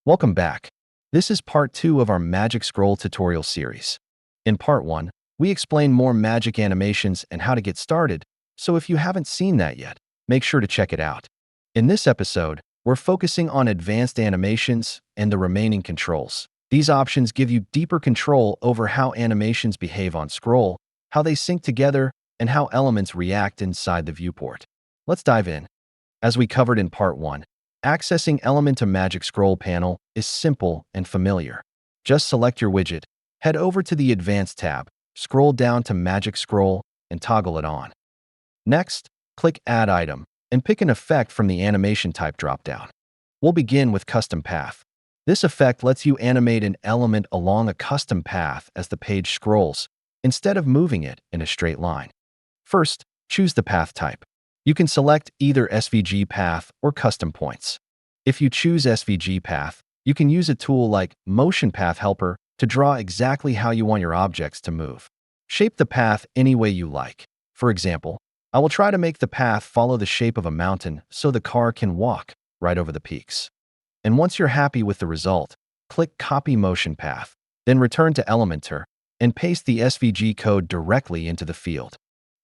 Welcome back. This is part 2 of our Magic Scroll tutorial series. In part 1, we explain more magic animations and how to get started, so if you haven't seen that yet, make sure to check it out. In this episode, we're focusing on advanced animations and the remaining controls. These options give you deeper control over how animations behave on scroll, how they sync together, and how elements react inside the viewport. Let's dive in. As we covered in part 1, accessing Elementor Magic Scroll panel is simple and familiar. Just select your widget, head over to the Advanced tab, scroll down to Magic Scroll, and toggle it on. Next, click Add Item, and pick an effect from the Animation Type dropdown. We'll begin with Custom Path. This effect lets you animate an element along a custom path as the page scrolls, instead of moving it in a straight line. First, choose the path type. You can select either SVG path or custom points. If you choose SVG path, you can use a tool like Motion Path Helper to draw exactly how you want your objects to move. Shape the path any way you like. For example, I will try to make the path follow the shape of a mountain so the car can walk right over the peaks. And once you're happy with the result, click Copy Motion Path, then return to Elementor and paste the SVG code directly into the field.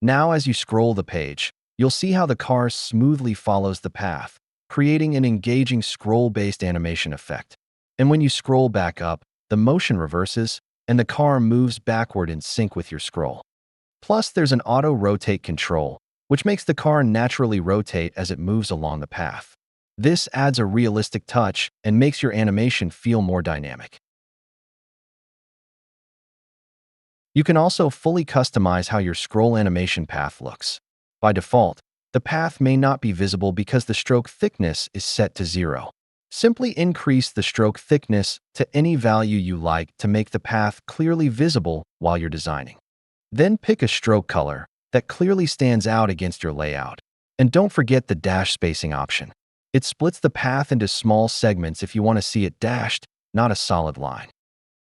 Now as you scroll the page, you'll see how the car smoothly follows the path, creating an engaging scroll-based animation effect. And when you scroll back up, the motion reverses, and the car moves backward in sync with your scroll. Plus, there's an auto-rotate control, which makes the car naturally rotate as it moves along the path. This adds a realistic touch and makes your animation feel more dynamic. You can also fully customize how your scroll animation path looks. By default, the path may not be visible because the stroke thickness is set to 0. Simply increase the stroke thickness to any value you like to make the path clearly visible while you're designing. Then pick a stroke color that clearly stands out against your layout. And don't forget the dash spacing option. It splits the path into small segments if you want to see it dashed, not a solid line.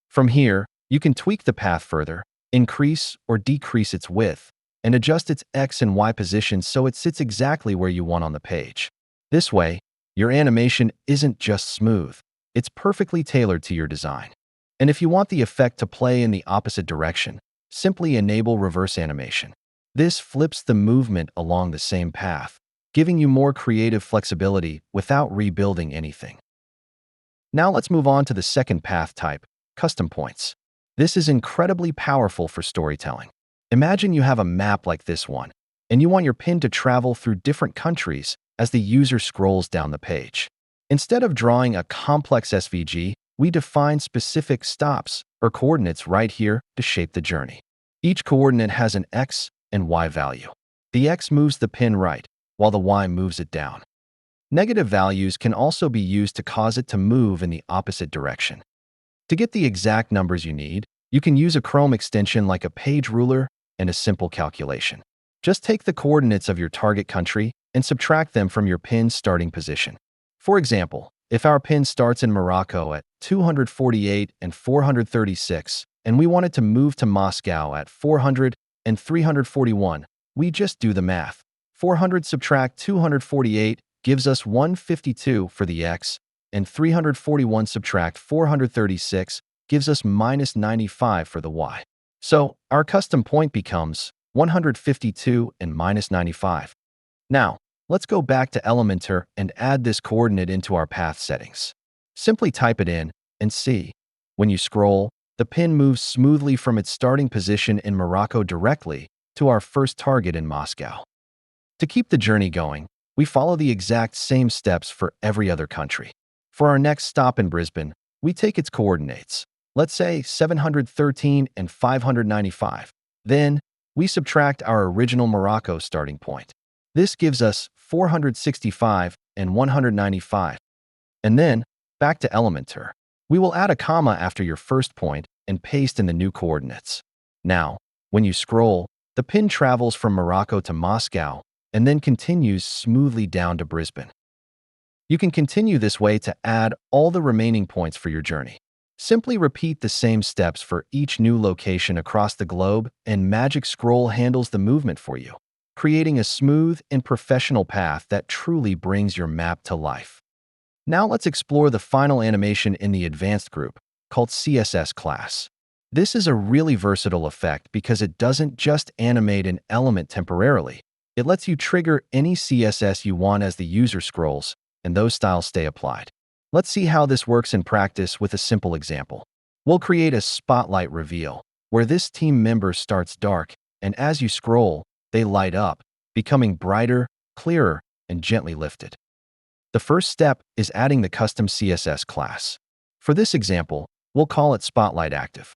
From here, you can tweak the path further, increase or decrease its width, and adjust its X and Y positions so it sits exactly where you want on the page. This way, your animation isn't just smooth, it's perfectly tailored to your design. And if you want the effect to play in the opposite direction, simply enable reverse animation. This flips the movement along the same path, giving you more creative flexibility without rebuilding anything. Now let's move on to the second path type, custom points. This is incredibly powerful for storytelling. Imagine you have a map like this one, and you want your pin to travel through different countries as the user scrolls down the page. Instead of drawing a complex SVG, we define specific stops or coordinates right here to shape the journey. Each coordinate has an X and Y value. The X moves the pin right, while the Y moves it down. Negative values can also be used to cause it to move in the opposite direction. To get the exact numbers you need, you can use a Chrome extension like a page ruler and a simple calculation. Just take the coordinates of your target country and subtract them from your pin's starting position. For example, if our pin starts in Morocco at 248 and 436, and we wanted to move to Moscow at 400 and 341, we just do the math. 400 subtract 248 gives us 152 for the X, and 341 subtract 436 gives us minus 95 for the Y. So, our custom point becomes 152 and minus 95. Now, let's go back to Elementor and add this coordinate into our path settings. Simply type it in and see. When you scroll, the pin moves smoothly from its starting position in Morocco directly to our first target in Moscow. To keep the journey going, we follow the exact same steps for every other country. For our next stop in Brisbane, we take its coordinates. Let's say 713 and 595. Then, we subtract our original Morocco starting point. This gives us 465 and 195. And then, back to Elementor. We will add a comma after your first point and paste in the new coordinates. Now, when you scroll, the pin travels from Morocco to Moscow and then continues smoothly down to Brisbane. You can continue this way to add all the remaining points for your journey. Simply repeat the same steps for each new location across the globe, and Magic Scroll handles the movement for you, creating a smooth and professional path that truly brings your map to life. Now let's explore the final animation in the advanced group, called CSS Class. This is a really versatile effect because it doesn't just animate an element temporarily. It lets you trigger any CSS you want as the user scrolls, and those styles stay applied. Let's see how this works in practice with a simple example. We'll create a spotlight reveal, where this team member starts dark, and as you scroll, they light up, becoming brighter, clearer, and gently lifted. The first step is adding the custom CSS class. For this example, we'll call it Spotlight Active.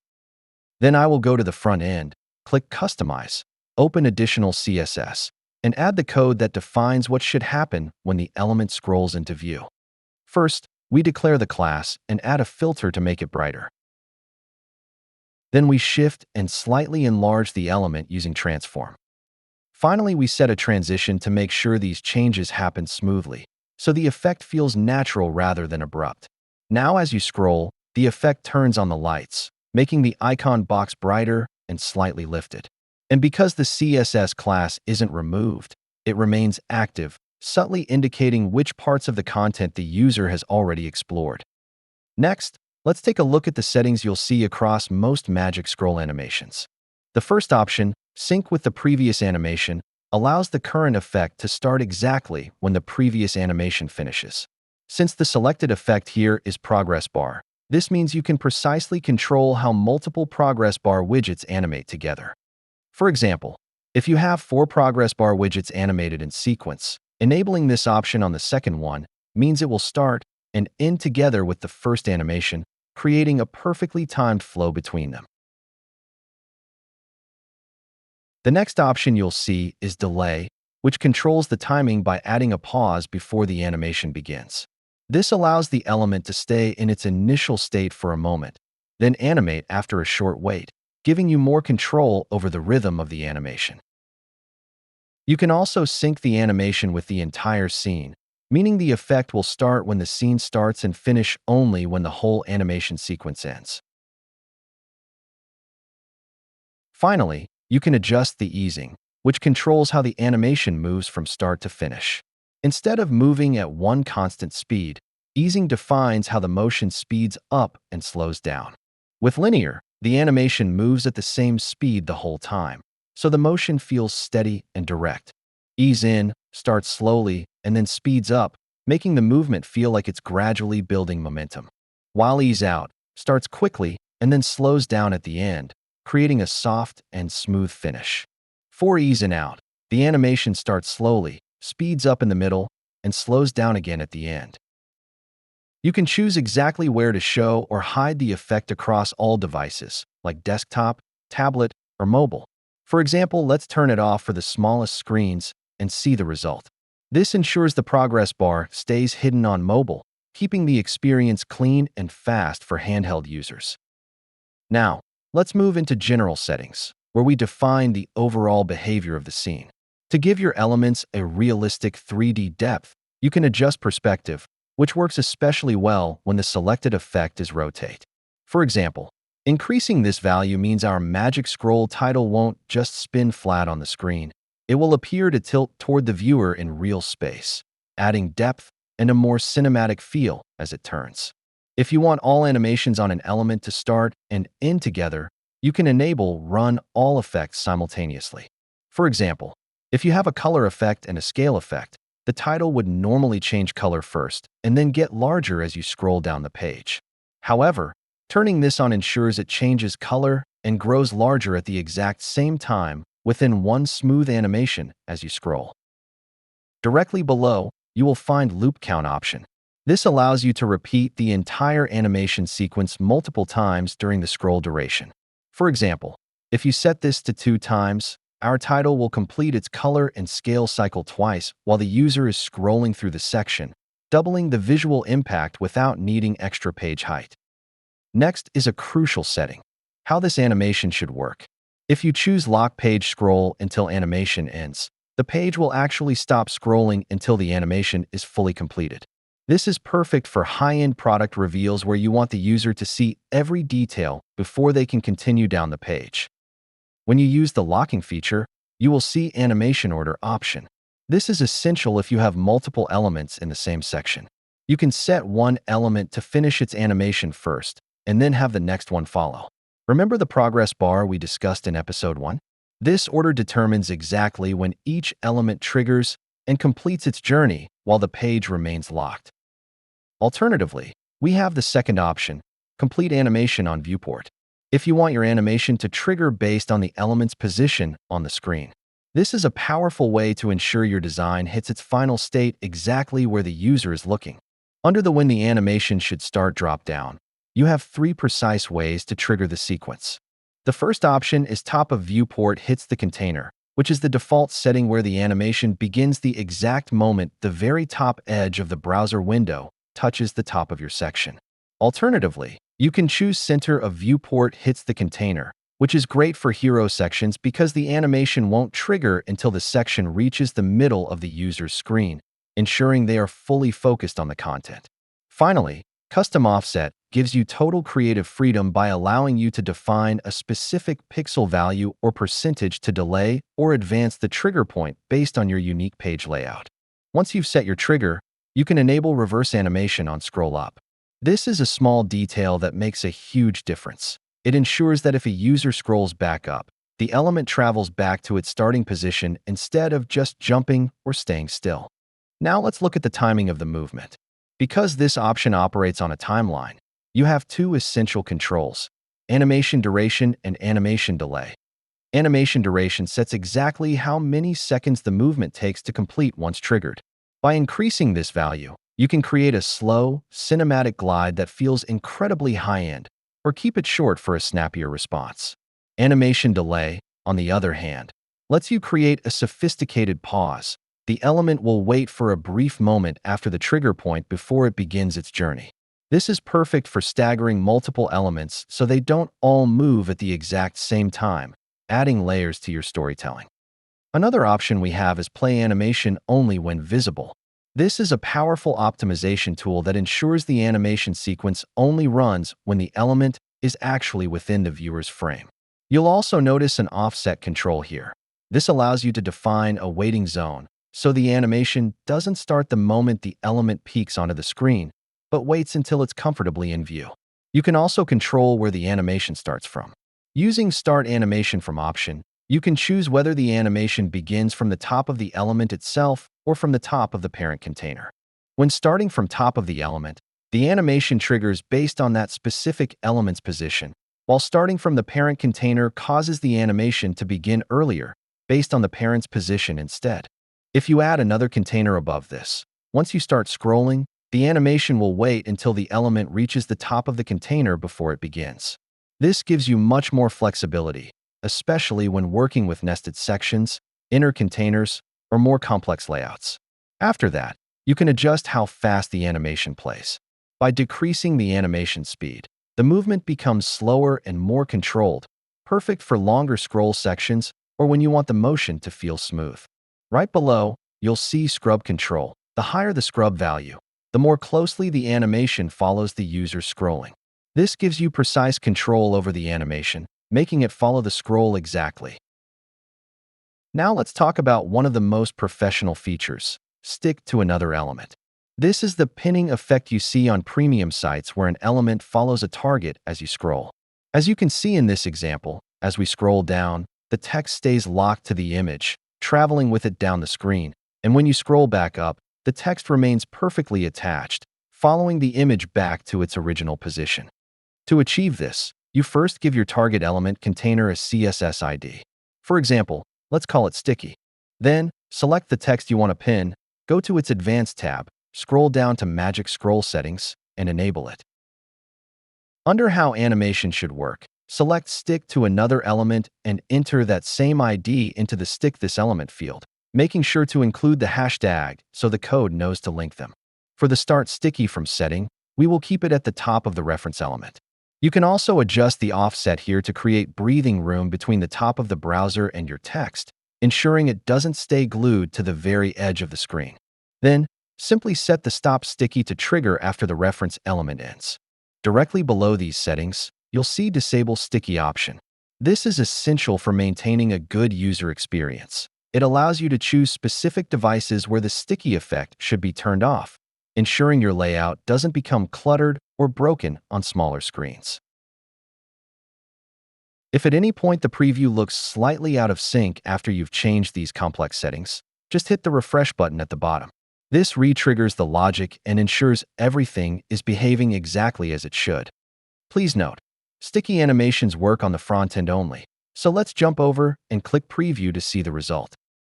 Then I will go to the front end, click Customize, open Additional CSS, and add the code that defines what should happen when the element scrolls into view. First, we declare the class and add a filter to make it brighter. Then we shift and slightly enlarge the element using Transform. Finally, we set a transition to make sure these changes happen smoothly, so the effect feels natural rather than abrupt. Now as you scroll, the effect turns on the lights, making the icon box brighter and slightly lifted. And because the CSS class isn't removed, it remains active, subtly indicating which parts of the content the user has already explored. Next, let's take a look at the settings you'll see across most Magic Scroll animations. The first option, Sync with the previous animation, allows the current effect to start exactly when the previous animation finishes. Since the selected effect here is Progress Bar, this means you can precisely control how multiple Progress Bar widgets animate together. For example, if you have 4 Progress Bar widgets animated in sequence, enabling this option on the second one means it will start and end together with the first animation, creating a perfectly timed flow between them. The next option you'll see is Delay, which controls the timing by adding a pause before the animation begins. This allows the element to stay in its initial state for a moment, then animate after a short wait, giving you more control over the rhythm of the animation. You can also sync the animation with the entire scene, meaning the effect will start when the scene starts and finish only when the whole animation sequence ends. Finally, you can adjust the easing, which controls how the animation moves from start to finish. Instead of moving at one constant speed, easing defines how the motion speeds up and slows down. With linear, the animation moves at the same speed the whole time, so the motion feels steady and direct. Ease in starts slowly and then speeds up, making the movement feel like it's gradually building momentum. While ease out starts quickly and then slows down at the end, creating a soft and smooth finish. For ease in out, the animation starts slowly, speeds up in the middle, and slows down again at the end. You can choose exactly where to show or hide the effect across all devices, like desktop, tablet, or mobile. For example, let's turn it off for the smallest screens and see the result. This ensures the progress bar stays hidden on mobile, keeping the experience clean and fast for handheld users. Now, let's move into general settings, where we define the overall behavior of the scene. To give your elements a realistic 3D depth, you can adjust perspective, which works especially well when the selected effect is rotate. For example, increasing this value means our Magic Scroll title won't just spin flat on the screen. It will appear to tilt toward the viewer in real space, adding depth and a more cinematic feel as it turns. If you want all animations on an element to start and end together, you can enable Run All Effects simultaneously. For example, if you have a color effect and a scale effect, the title would normally change color first and then get larger as you scroll down the page. However, turning this on ensures it changes color and grows larger at the exact same time within one smooth animation as you scroll. Directly below, you will find Loop Count option. This allows you to repeat the entire animation sequence multiple times during the scroll duration. For example, if you set this to 2 times, our title will complete its color and scale cycle twice while the user is scrolling through the section, doubling the visual impact without needing extra page height. Next is a crucial setting: how this animation should work. If you choose Lock Page Scroll until animation ends, the page will actually stop scrolling until the animation is fully completed. This is perfect for high-end product reveals where you want the user to see every detail before they can continue down the page. When you use the locking feature, you will see Animation Order option. This is essential if you have multiple elements in the same section. You can set one element to finish its animation first, and then have the next one follow. Remember the progress bar we discussed in episode 1? This order determines exactly when each element triggers and completes its journey while the page remains locked. Alternatively, we have the second option, complete animation on Viewport. If you want your animation to trigger based on the element's position on the screen. This is a powerful way to ensure your design hits its final state exactly where the user is looking. Under the when the animation should start drop-down, you have 3 precise ways to trigger the sequence. The first option is top of Viewport hits the container, which is the default setting where the animation begins the exact moment the very top edge of the browser window touches the top of your section. Alternatively, you can choose center of Viewport hits the container, which is great for hero sections because the animation won't trigger until the section reaches the middle of the user's screen, ensuring they are fully focused on the content. Finally, custom offset gives you total creative freedom by allowing you to define a specific pixel value or percentage to delay or advance the trigger point based on your unique page layout. Once you've set your trigger, you can enable reverse animation on scroll up. This is a small detail that makes a huge difference. It ensures that if a user scrolls back up, the element travels back to its starting position instead of just jumping or staying still. Now let's look at the timing of the movement. Because this option operates on a timeline, you have 2 essential controls, animation duration and animation delay. Animation duration sets exactly how many seconds the movement takes to complete once triggered. By increasing this value, you can create a slow, cinematic glide that feels incredibly high-end, or keep it short for a snappier response. Animation delay, on the other hand, lets you create a sophisticated pause. The element will wait for a brief moment after the trigger point before it begins its journey. This is perfect for staggering multiple elements so they don't all move at the exact same time, adding layers to your storytelling. Another option we have is play animation only when visible. This is a powerful optimization tool that ensures the animation sequence only runs when the element is actually within the viewer's frame. You'll also notice an offset control here. This allows you to define a waiting zone, so the animation doesn't start the moment the element peeks onto the screen, but waits until it's comfortably in view. You can also control where the animation starts from. Using Start Animation From option, you can choose whether the animation begins from the top of the element itself or from the top of the parent container. When starting from top of the element, the animation triggers based on that specific element's position, while starting from the parent container causes the animation to begin earlier, based on the parent's position instead. If you add another container above this, once you start scrolling, the animation will wait until the element reaches the top of the container before it begins. This gives you much more flexibility, especially when working with nested sections, inner containers, or more complex layouts. After that, you can adjust how fast the animation plays. By decreasing the animation speed, the movement becomes slower and more controlled, perfect for longer scroll sections or when you want the motion to feel smooth. Right below, you'll see scrub control. The higher the scrub value, the more closely the animation follows the user scrolling. This gives you precise control over the animation, making it follow the scroll exactly. Now let's talk about one of the most professional features, stick to another element. This is the pinning effect you see on premium sites where an element follows a target as you scroll. As you can see in this example, as we scroll down, the text stays locked to the image, traveling with it down the screen, and when you scroll back up, the text remains perfectly attached, following the image back to its original position. To achieve this, you first give your target element container a CSS ID. For example, let's call it sticky. Then, select the text you want to pin, go to its Advanced tab, scroll down to Magic Scroll Settings, and enable it. Under How Animation Should Work, select Stick to Another Element and enter that same ID into the Stick This Element field, making sure to include the hashtag so the code knows to link them. For the Start Sticky From setting, we will keep it at the top of the reference element. You can also adjust the offset here to create breathing room between the top of the browser and your text, ensuring it doesn't stay glued to the very edge of the screen. Then, simply set the Stop Sticky to trigger after the reference element ends. Directly below these settings, you'll see Disable Sticky option. This is essential for maintaining a good user experience. It allows you to choose specific devices where the sticky effect should be turned off, ensuring your layout doesn't become cluttered or broken on smaller screens. If at any point the preview looks slightly out of sync after you've changed these complex settings, just hit the refresh button at the bottom. This re-triggers the logic and ensures everything is behaving exactly as it should. Please note, sticky animations work on the front end only, so let's jump over and click Preview to see the result.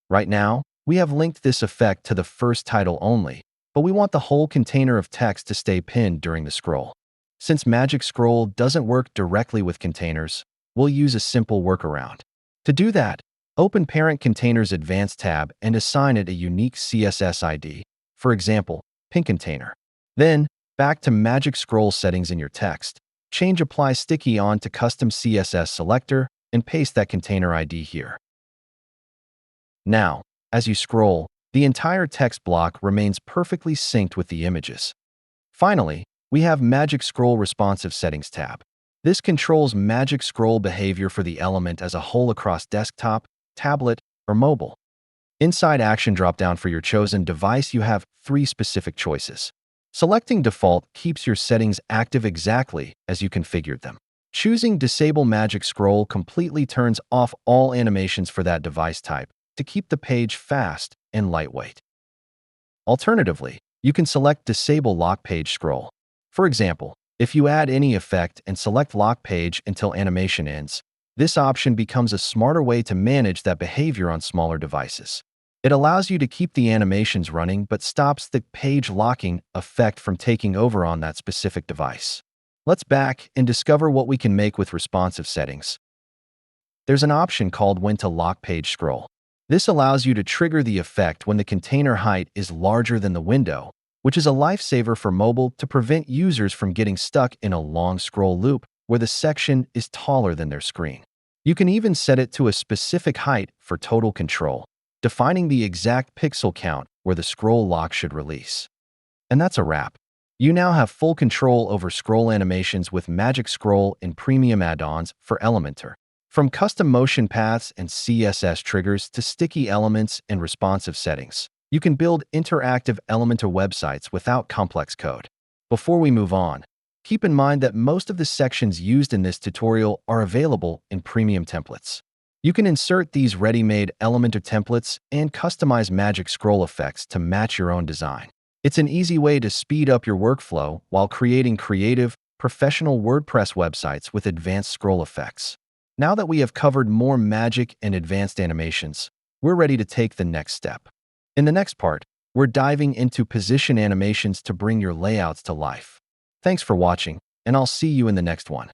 Right now, we have linked this effect to the first title only, but we want the whole container of text to stay pinned during the scroll. Since Magic Scroll doesn't work directly with containers, we'll use a simple workaround. To do that, open Parent Container's Advanced tab and assign it a unique CSS ID, for example, pin container. Then, back to Magic Scroll settings in your text, change Apply Sticky on to Custom CSS Selector and paste that container ID here. Now, as you scroll, the entire text block remains perfectly synced with the images. Finally, we have Magic Scroll Responsive Settings tab. This controls Magic Scroll behavior for the element as a whole across desktop, tablet, or mobile. Inside Action dropdown for your chosen device, you have 3 specific choices. Selecting Default keeps your settings active exactly as you configured them. Choosing Disable Magic Scroll completely turns off all animations for that device type to keep the page fast and lightweight. Alternatively, you can select Disable Lock Page Scroll. For example, if you add any effect and select Lock Page until animation ends, this option becomes a smarter way to manage that behavior on smaller devices. It allows you to keep the animations running but stops the page locking effect from taking over on that specific device. Let's back and discover what we can make with responsive settings. There's an option called When to Lock Page Scroll. This allows you to trigger the effect when the container height is larger than the window, which is a lifesaver for mobile to prevent users from getting stuck in a long scroll loop where the section is taller than their screen. You can even set it to a specific height for total control, defining the exact pixel count where the scroll lock should release. And that's a wrap. You now have full control over scroll animations with Magic Scroll and Premium Addons for Elementor. From custom motion paths and CSS triggers to sticky elements and responsive settings, you can build interactive Elementor websites without complex code. Before we move on, keep in mind that most of the sections used in this tutorial are available in premium templates. You can insert these ready-made Elementor templates and customize Magic Scroll effects to match your own design. It's an easy way to speed up your workflow while creating creative, professional WordPress websites with advanced scroll effects. Now that we have covered more magic and advanced animations, we're ready to take the next step. In the next part, we're diving into position animations to bring your layouts to life. Thanks for watching, and I'll see you in the next one.